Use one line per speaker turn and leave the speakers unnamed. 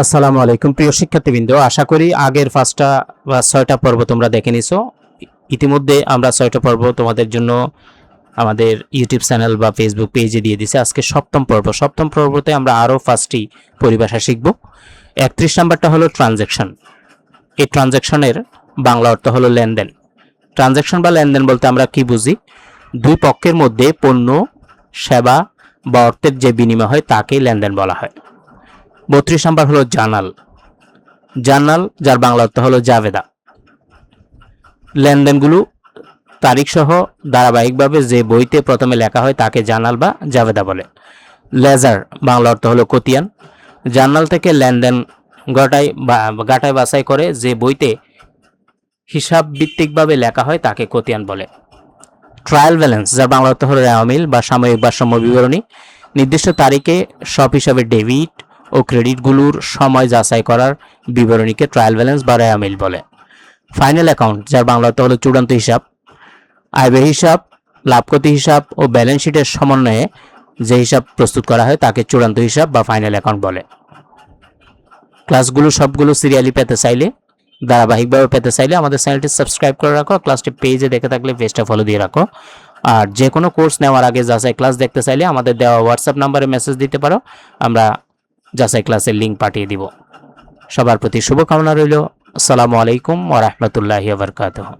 আসসালামু আলাইকুম প্রিয় শিক্ষার্থীবৃন্দ, আশা করি আগের 5টা বা 6টা পর্ব তোমরা দেখে নিছো। ইতিমধ্যে আমরা 6টা পর্ব তোমাদের জন্য আমাদের ইউটিউব চ্যানেল বা ফেসবুক পেজে দিয়ে দিছি। আজকে সপ্তম পর্ব। সপ্তম পর্বতে আমরা আরও 5টি পরিভাষা শিখব। 31 নাম্বারটা হলো ট্রানজ্যাকশন। এই ট্রানজ্যাকশনের বাংলা অর্থ হলো লেনদেন। ট্রানজ্যাকশন বা লেনদেন বলতে আমরা কি বুঝি? দুই পক্ষের মধ্যে পণ্য, সেবা বা অর্থের যে বিনিময় হয় তাকেই লেনদেন বলা হয়। 32 নাম্বার হলো জার্নাল। জার্নাল যার বাংলা অর্থ হলো জাবেদা। লেনদেনগুলো তারিখ সহ ধারাবাহিকভাবে যে বইতে প্রথমে লেখা হয় তাকে জার্নাল বা জাবেদা বলে। লেজার বাংলা অর্থ হলো খতিয়ান। জার্নাল থেকে লেনদেন গাটায় বাছাই করে যে বইতে হিসাব ভিত্তিকভাবে লেখা হয় তাকে খতিয়ান বলে। ট্রায়াল ব্যালেন্স যার বাংলা অর্থ হলো রেওয়ামিল বা সাময়িক ভারসাম্য বিবরণী। নির্দিষ্ট তারিখে সব হিসাবে ডেবিট ও ক্রেডিটগুলোর সময় যাচাই করার বিবরণীকে ট্রায়াল ব্যালেন্স বা রেওয়ামিল বলে। ফাইনাল অ্যাকাউন্ট যার বাংলা অর্থ হলো চূড়ান্ত হিসাব। আয়ব্যয় হিসাব, লাভক্ষতি হিসাব ও ব্যালেন্স শিটের সমন্বয়ে যে হিসাব প্রস্তুত করা হয় তাকে চূড়ান্ত হিসাব বা ফাইনাল অ্যাকাউন্ট বলে। ক্লাসগুলো সবগুলো সিরিয়ালি পেতে চাইলে, ধারাবাহিকভাবে পেতে চাইলে আমাদের চ্যানেলটি সাবস্ক্রাইব করে রাখো। ক্লাসটি পেজে দেখে থাকলে পেজটা ফলো দিয়ে রাখো। আর যে কোনো কোর্স নেওয়ার আগে যাচাই ক্লাস দেখতে চাইলে আমাদের দেওয়া হোয়াটসঅ্যাপ নাম্বারে মেসেজ দিতে পারো, আমরা যাচাই ক্লাসের লিঙ্ক পাঠিয়ে দিব। সবার প্রতি শুভকামনা রইল। আসসালামু আলাইকুম ওয়া রাহমাতুল্লাহি ওয়া বারাকাতুহু।